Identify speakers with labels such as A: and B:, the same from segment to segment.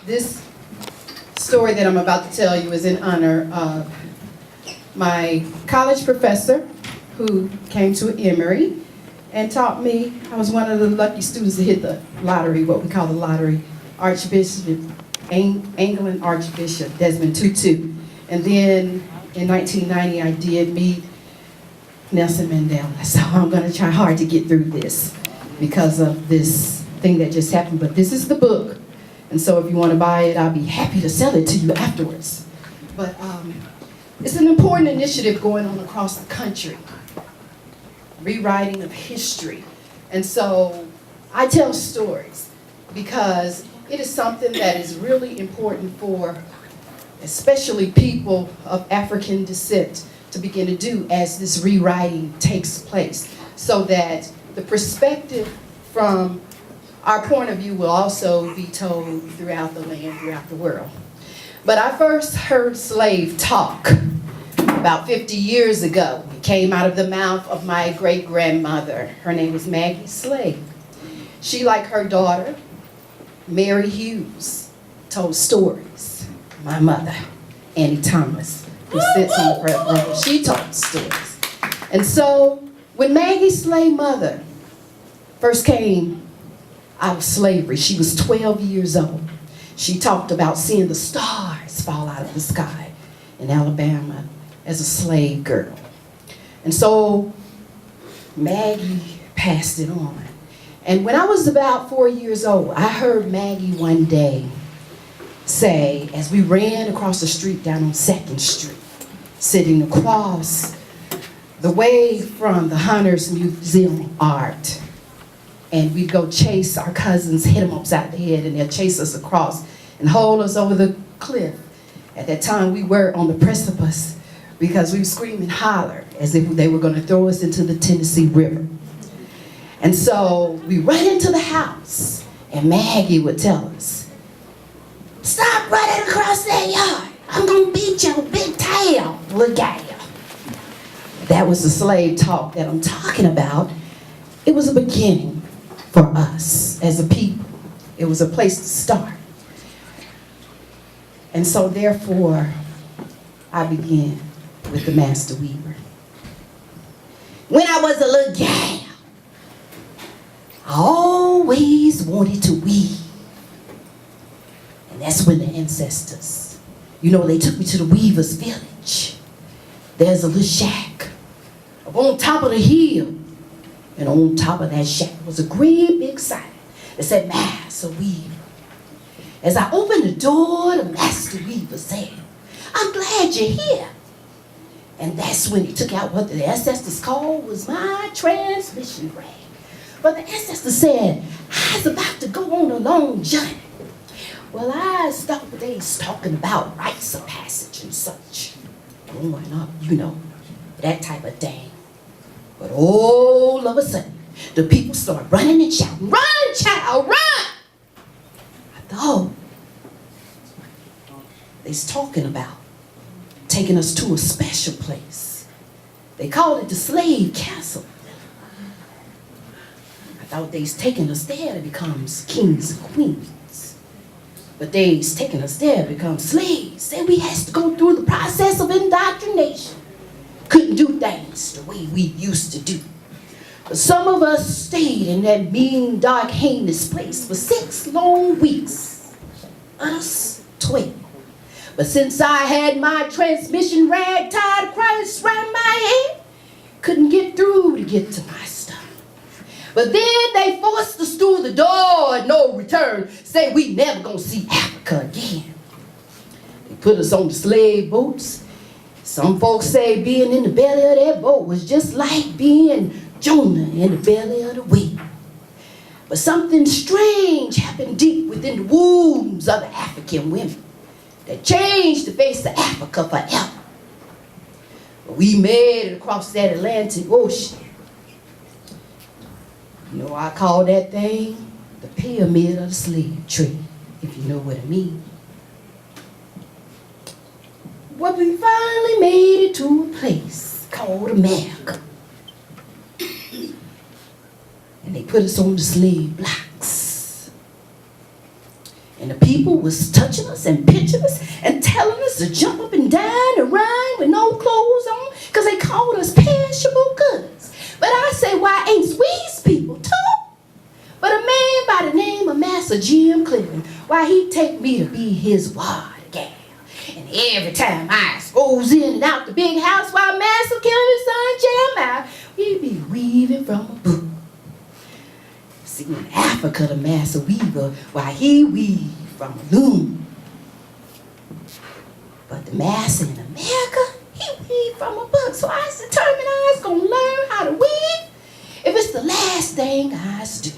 A: This story that I'm about to tell you is in honor of my college professor who came to Emory and taught me. I was one of the lucky students to hit the lottery, what we call the lottery, Archbishop, Anglican Archbishop Desmond Tutu. And then in 1990, I did meet Nelson Mandela. So I'm going to try hard to get through this because of this thing that just happened. But this is the book. And so if you want to buy it, I'll be happy to sell it to you afterwards. But it's an important initiative going on across the country. Rewriting of history. And so I tell stories because it is something that is really important for especially people of African descent to begin to do as this rewriting takes place, so that the perspective from our point of view will also be told throughout the land, throughout the world. But I first heard slave talk about 50 years ago. It came out of the mouth of my great-grandmother. Her name was Maggie Slade. She, like her daughter, Mary Hughes, told stories. My mother, Annie Thomas, who sits on the front row, she told stories. And so when Maggie Slade's mother first came out of slavery, she was 12 years old. She talked about seeing the stars fall out of the sky in Alabama as a slave girl. And so Maggie passed it on. And when I was about 4 years old, I heard Maggie one day say, as we ran across the street down on 2nd Street, sitting across the way from the Hunter's Museum Art, and we'd go chase our cousins, hit them upside the head, and they'll chase us across and hold us over the cliff. At that time, we were on the precipice because we were screaming holler as if they were going to throw us into the Tennessee River. And so we run into the house, and Maggie would tell us, "Stop running across that yard. I'm going to beat your big tail, little gal." That was the slave talk that I'm talking about. It was a beginning for us as a people. It was a place to start. And so therefore, I began with the Master Weaver. When I was a little gal, I always wanted to weave. And that's when the ancestors, they took me to the Weaver's Village. There's a little shack up on top of the hill. And on top of that shack was a great big sign that said, Master Weaver. As I opened the door, the Master Weaver said, "I'm glad you're here." And that's when he took out what the ancestors called was my transmission rag. But the ancestors said, I was about to go on a long journey. Well, I thought they was talking about rites of passage and such. Going up, that type of thing. But all of a sudden, the people started running and shouting, "Run, child, run!" I thought they was talking about taking us to a special place. They called it the Slave Castle. I thought they was taking us there to become kings and queens. But they was taking us there to become slaves. And we had to go through the process of indoctrination. Couldn't do things the way we used to do. But some of us stayed in that mean, dark, heinous place for 6 long weeks. Us 12. But since I had my transmission rag tied across around my head, couldn't get through to get to my stuff. But then they forced us through the door, no return, say we never gonna see Africa again. They put us on the slave boats. Some folks say being in the belly of that boat was just like being Jonah in the belly of the whale. But something strange happened deep within the wombs of the African women that changed the face of Africa forever. We made it across that Atlantic Ocean. I call that thing the pyramid of the slave trade, if you know what I mean. Well, we finally made it to a place called America. And they put us on the slave blocks. And the people people was touching us and pinching us and telling us to jump up and down and run with no clothes on because they called us perishable goods. But I say, why ain't these people too? But a man by the name of Master Jim Cleveland, why he take me to be his water gal. And every time I goes in and out the big house while Master killing his son Jeremiah, we be weaving from a book. See, in Africa, the master weaver, why he weave from a loom. But the master in America, he weave from a book. So I was determined I was going to learn how to weave if it's the last thing I was do.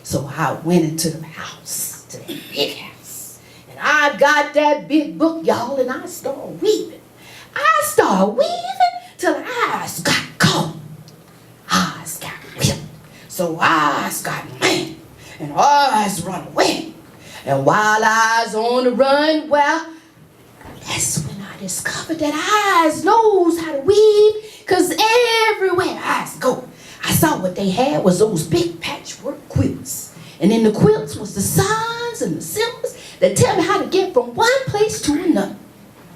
A: So I went into the house, to that big house, and I got that big book, y'all, and I started weaving. I started weaving till the eyes got cold. Eyes got whipped. So eyes got mad, and eyes run away. And while I was on the run, well, that's when I discovered that eyes knows how to weave, because everywhere eyes go, I saw what they had was those big patchwork quilts. And in the quilts was the signs and the symbols that tell me how to get from one place to another.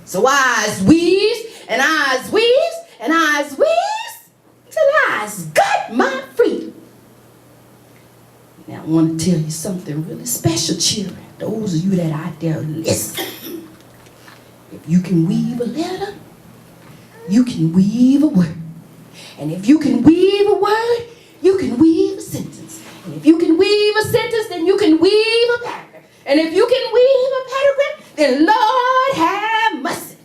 A: So eyes weaves, and eyes weaves, and eyes weaves, till eyes got my freedom. Now I want to tell you something really special, children. Those of you that out there listen. If you can weave a letter, you can weave a word. And if you can weave a word, you can weave a sentence. And if you can weave a sentence, then you can weave a paragraph. And if you can weave a paragraph, then Lord have mercy.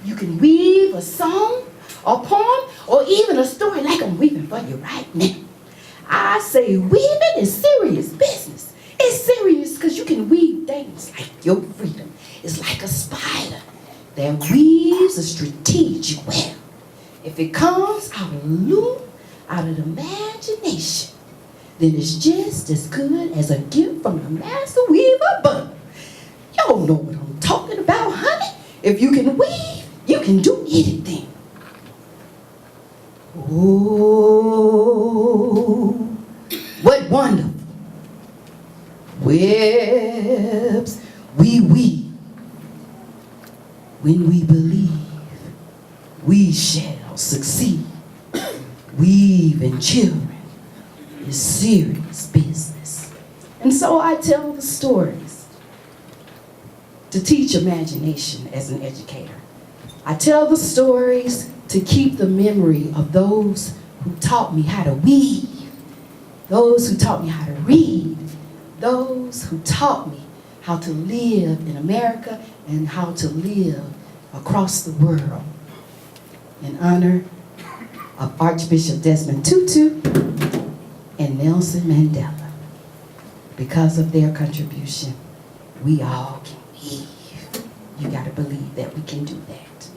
A: You can weave a song, a poem, or even a story like I'm weaving for you right now. I say weaving is serious business. It's serious because you can weave things like your freedom. It's like a spider that weaves a strategic web. If it comes out of the loom, out of the imagination, then it's just as good as a gift from the master weaver. But y'all know what I'm talking about, honey. If you can weave, you can do anything. Oh, what wonderful webs we weave. When we believe, we shall succeed. Weaving children is serious business. And so I tell the stories to teach imagination as an educator. I tell the stories to keep the memory of those who taught me how to weave, those who taught me how to read, those who taught me how to live in America and how to live across the world. In honor of Archbishop Desmond Tutu and Nelson Mandela. Because of their contribution, we all can weave. You gotta believe that we can do that.